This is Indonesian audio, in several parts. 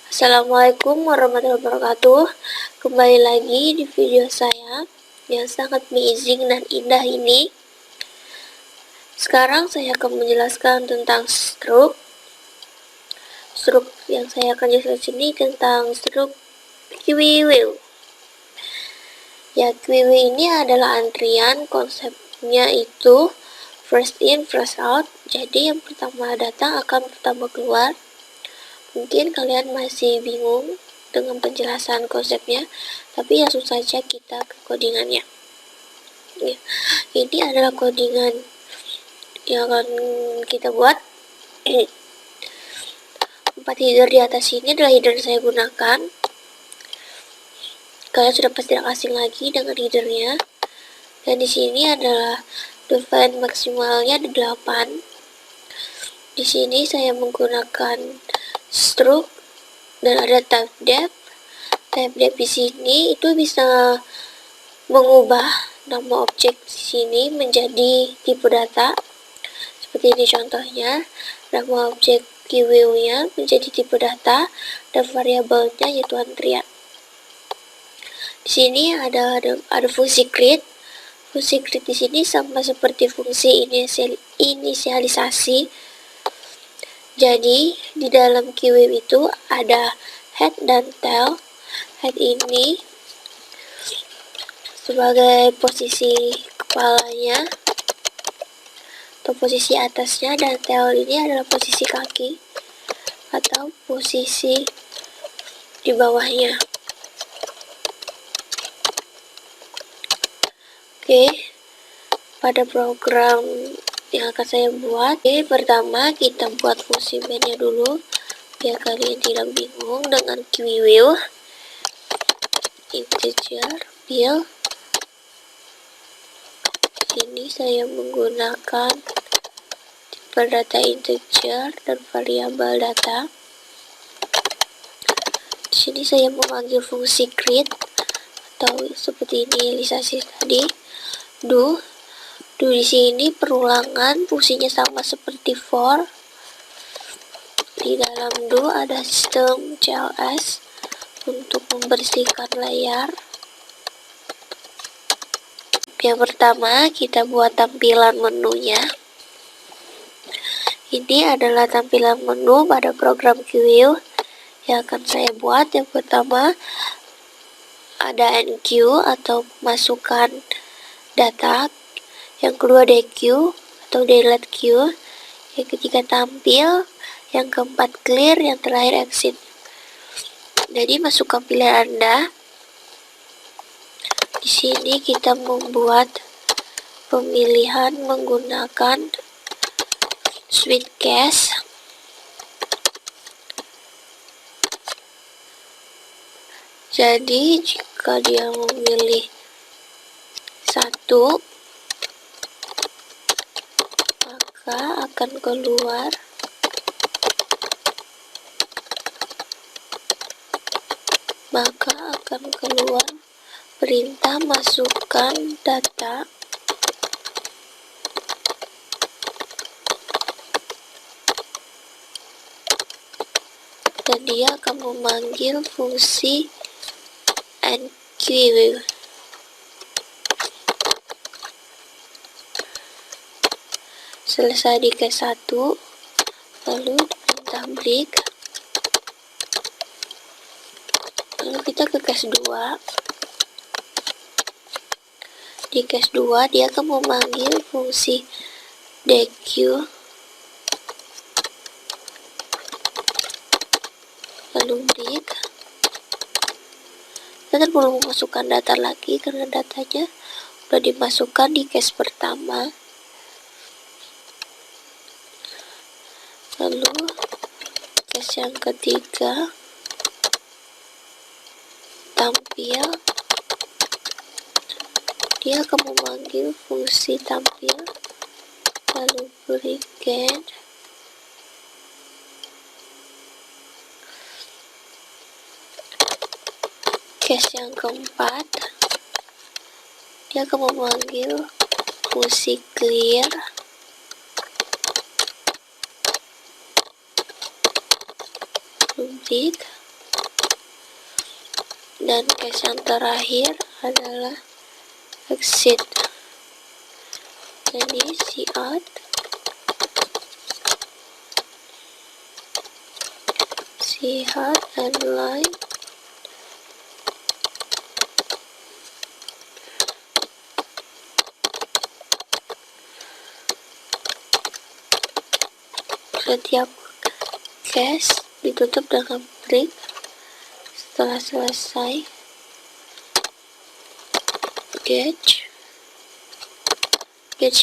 Assalamualaikum warahmatullahi wabarakatuh. Kembali lagi di video saya yang sangat amazing dan indah ini. Sekarang saya akan menjelaskan tentang stroke. Stroke yang saya akan jelaskan sini tentang stroke QWW. Ya, QWW ini adalah antrian, konsepnya itu first in, first out. Jadi yang pertama datang akan pertama keluar. Mungkin kalian masih bingung dengan penjelasan konsepnya, tapi langsung saja kita ke codingannya. Ya, ini adalah codingan yang akan kita buat. 4 header di atas ini adalah header yang saya gunakan. Kalian sudah pasti tidak asing lagi dengan headernya. Dan di sini adalah define maksimalnya ada 8. Di sini saya menggunakan stroke dan ada type depth. Type depth di sini itu bisa mengubah nama objek di sini menjadi tipe data. Seperti ini contohnya, nama objek QWW-nya menjadi tipe data dan variabelnya yaitu antrian. Di sini ada fungsi create. Fungsi create di sini sama seperti fungsi inisialisasi. Jadi di dalam QWW itu ada head dan tail. Head ini sebagai posisi kepalanya atau posisi atasnya, dan tail ini adalah posisi kaki atau posisi di bawahnya. Oke, pada program yang akan saya buat, pertama kita buat fungsi main-nya dulu biar kalian tidak bingung dengan QWW. Integer build. Ini saya menggunakan tipe data integer dan variabel data. Di sini saya memanggil fungsi create atau seperti inisialisasi tadi. Do di sini perulangan, fungsinya sama seperti for. Di dalam do ada sistem CLS untuk membersihkan layar. Yang pertama kita buat tampilan menunya. Ini adalah tampilan menu pada program QWW yang akan saya buat. Yang pertama ada NQ atau masukkan data. Yang kedua DQ atau delete queue. Yang ketiga tampil. Yang keempat clear. Yang terakhir exit. Jadi masukkan pilihan Anda. Di sini kita membuat pemilihan menggunakan switch case. Jadi jika dia memilih 1, maka akan keluar perintah masukkan data. Dan dia akan memanggil fungsi NQ. Selesai di case 1, lalu perintah break. Lalu kita ke case 2. Di case 2 dia akan memanggil fungsi DQ, lalu break. Kita perlu memasukkan data lagi karena datanya sudah dimasukkan di case pertama. Lalu case yang ketiga tampil. Dia akan memanggil fungsi tampil, lalu break. Case yang keempat, dia akan memanggil fungsi clear, break. Dan case yang terakhir adalah exit. Jadi cout and line setiap case ditutup dengan break. Setelah selesai gauge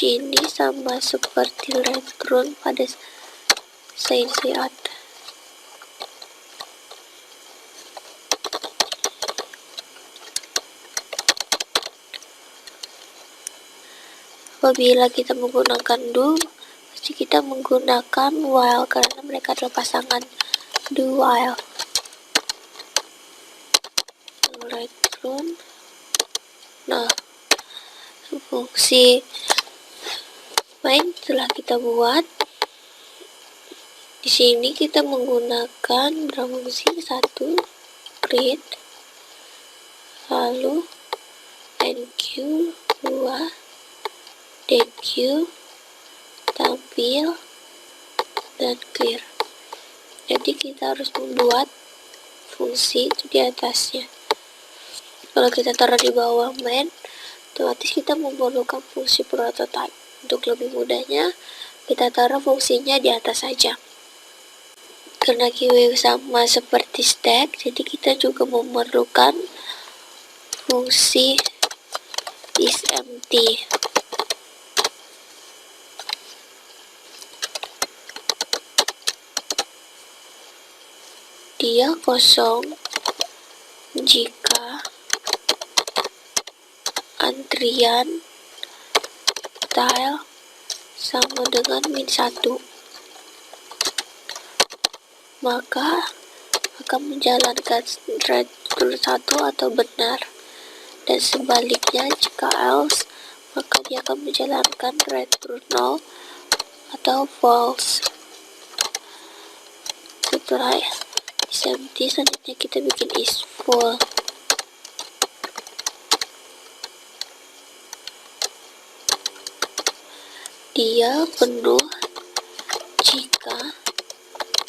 ini sama seperti return pada cout. Apabila kita menggunakan do, pasti kita menggunakan while karena mereka adalah pasangan do while. Return. Nah, fungsi main telah kita buat. Di sini kita menggunakan fungsi 1 create, lalu enq, 2 deq, tampil, dan clear. Jadi kita harus membuat fungsi itu di atasnya. Kalau kita taruh di bawah main, otomatis kita memerlukan fungsi prototype. Untuk lebih mudahnya, kita taruh fungsinya di atas saja. Karena keyway sama seperti stack, jadi kita juga memerlukan fungsi isEmpty. Dia kosong jika antrian tile sama dengan -1, maka akan menjalankan return 1 atau benar, dan sebaliknya jika else, maka dia akan menjalankan return 0 atau false. Setelah isEmpty, selanjutnya kita bikin isFull. Dia penuh jika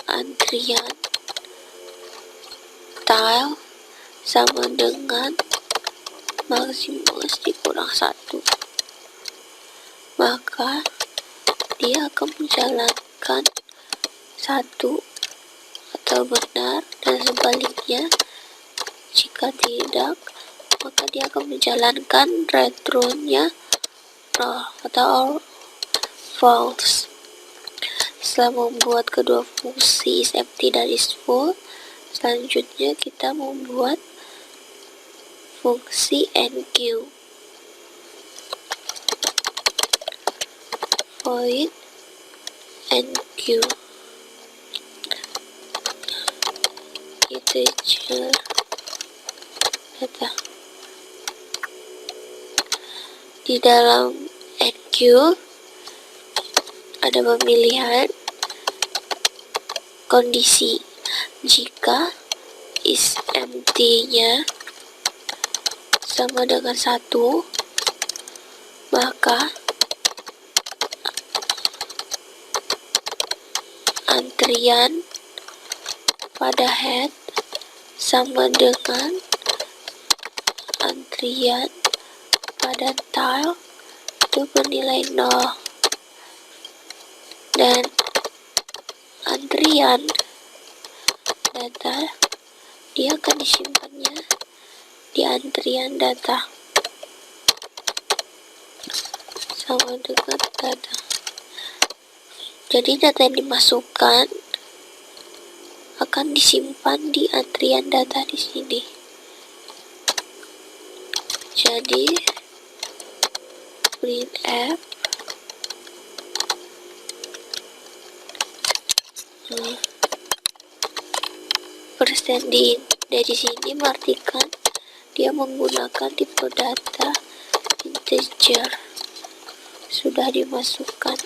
antrian tile sama dengan maksimus dikurang 1, maka dia akan menjalankan 1 atau benar, dan sebaliknya jika tidak, maka dia akan menjalankan returnnya 0 atau false. Setelah membuat kedua fungsi isEmpty dan isFull, selanjutnya kita membuat fungsi enq. Void enq integer data. Di dalam enq ada pemilihan kondisi. Jika isEmpty-nya sama dengan 1, maka antrian pada head sama dengan antrian pada tile itu bernilai 0, dan antrian data dia akan disimpannya di antrian data sama dengan data. Jadi data yang dimasukkan akan disimpan di antrian data di sini. Jadi printf persen dari sini mengartikan dia menggunakan tipe data integer sudah dimasukkan,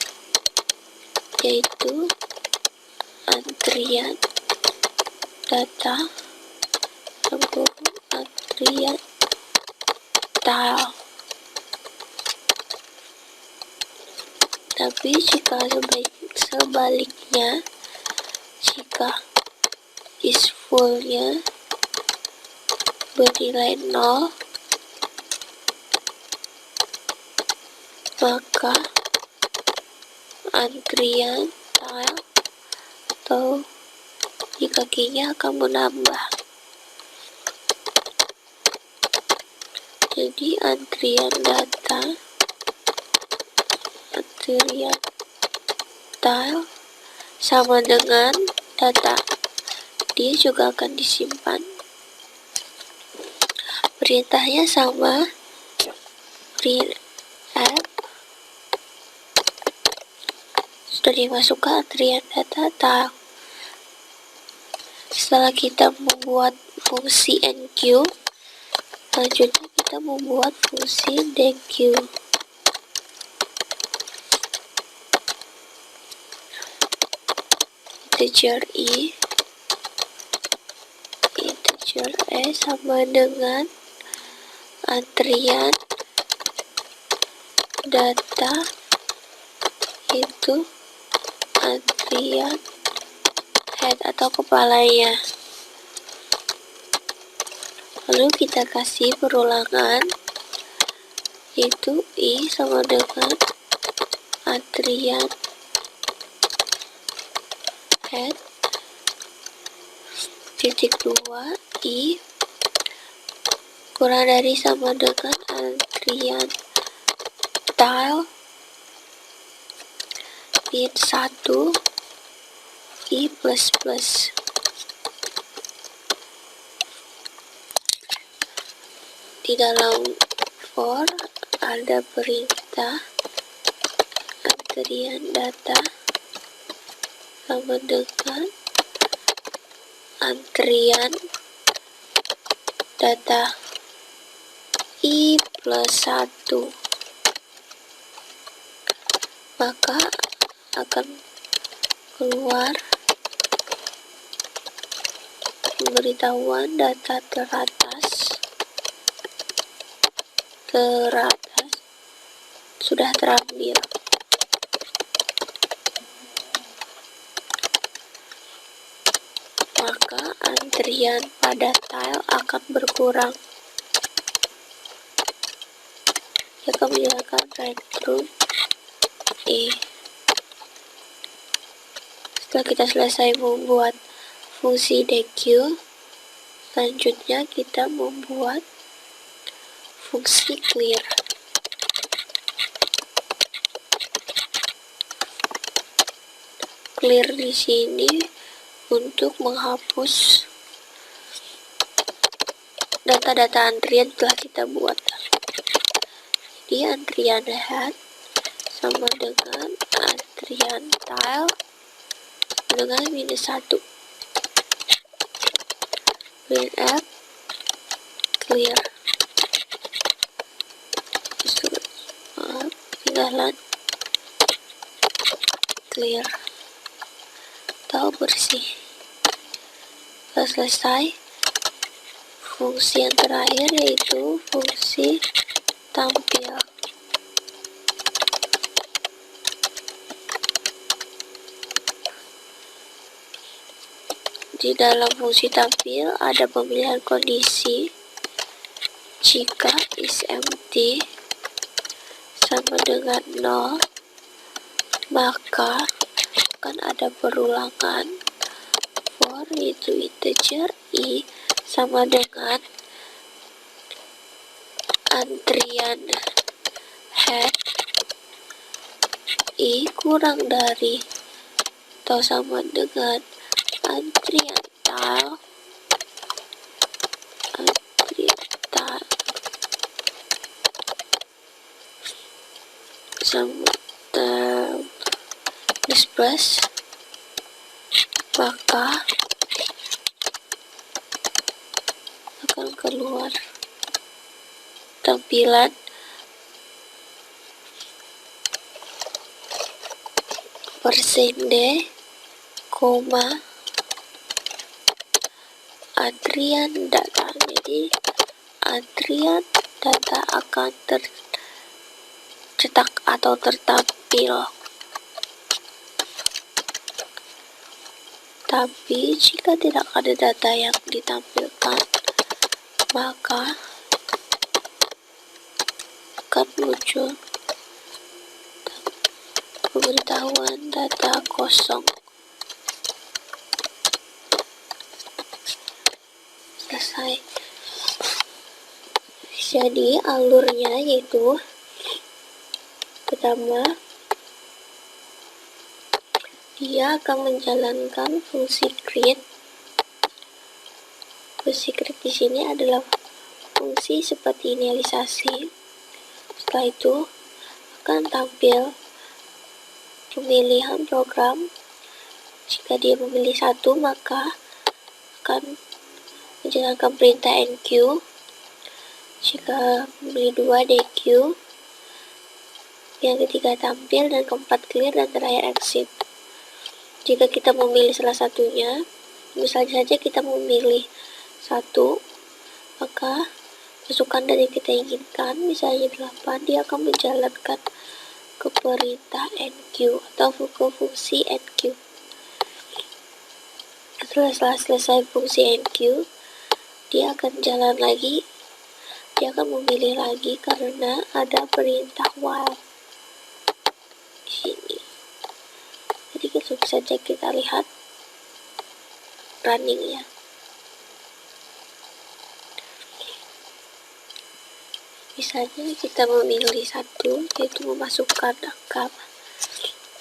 yaitu antrian data antrian tile. Tapi jika sebaliknya, jika is full-nya bernilai 0, maka antrian tile atau di kakinya akan menambah. Jadi antrian tile sama dengan data, dia juga akan disimpan. Perintahnya sama, printf sudah dimasukkan antrian data tile. Setelah kita membuat fungsi enqueue, selanjutnya kita membuat fungsi dequeue. Integer e sama dengan antrian data itu antrian head atau kepalanya. Lalu kita kasih perulangan, itu i sama dengan antrian head titik 2 i kurang dari sama dengan antrian tile int 1 i plus plus. Di dalam for ada perintah antrian data sama dengan antrian data i plus 1, maka akan keluar pemberitahuan data teratas sudah terambil. Maka antrian pada tile akan berkurang. Dia akan menyalakan return e. Setelah kita selesai membuat fungsi dequeue, selanjutnya kita membuat fungsi clear. Clear di sini untuk menghapus data-data antrian telah kita buat. Jadi antrian head sama dengan antrian tile dengan -1. Printf clear. Tinggalan clear atau bersih. Setelah selesai, fungsi yang terakhir yaitu fungsi tampil. Di dalam fungsi tampil ada pemilihan kondisi. Jika is empty sama dengan 0, maka akan ada perulangan for itu integer i sama dengan antrian head i kurang dari atau sama dengan antrian tile sama plus, maka akan keluar tampilan %d, antrian data. Jadi antrian data akan tercetak atau tertampil. Tapi jika tidak ada data yang ditampilkan, maka akan muncul pemberitahuan data kosong. Selesai. Jadi alurnya yaitu pertama, dia akan menjalankan fungsi create. Fungsi create di sini adalah fungsi seperti inisialisasi. Setelah itu akan tampil pemilihan program. Jika dia memilih satu, maka akan menjalankan perintah enqueue. Jika memilih 2, dequeue. Yang ketiga tampil, dan keempat clear, dan terakhir exit. Jika kita memilih salah satunya, misalnya saja kita memilih satu, maka masukan dari kita inginkan, misalnya 8, dia akan menjalankan ke perintah enqueue atau ke fungsi enqueue. Setelah selesai fungsi enqueue, dia akan jalan lagi, dia akan memilih lagi karena ada perintah while di sini. Jadi langsung saja kita lihat runningnya. Misalnya kita memilih satu, yaitu memasukkan angka,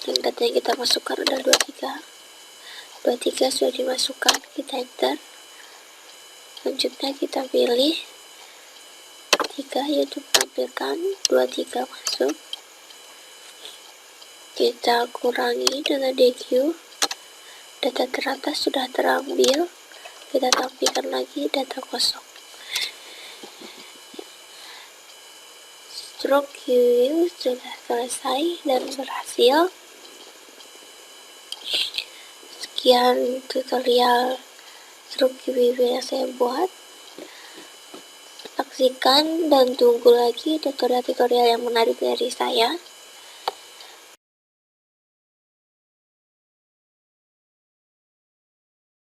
dan data yang kita masukkan adalah 23. 23 sudah dimasukkan, kita enter. Selanjutnya kita pilih 3, yaitu menampilkan 23 masuk. Kita kurangi dengan dequeue. Data teratas sudah terambil, kita tampilkan lagi data kosong. Stroke queue sudah selesai dan berhasil. Sekian tutorial stroke queue yang saya buat. Saksikan dan tunggu lagi tutorial-tutorial yang menarik dari saya.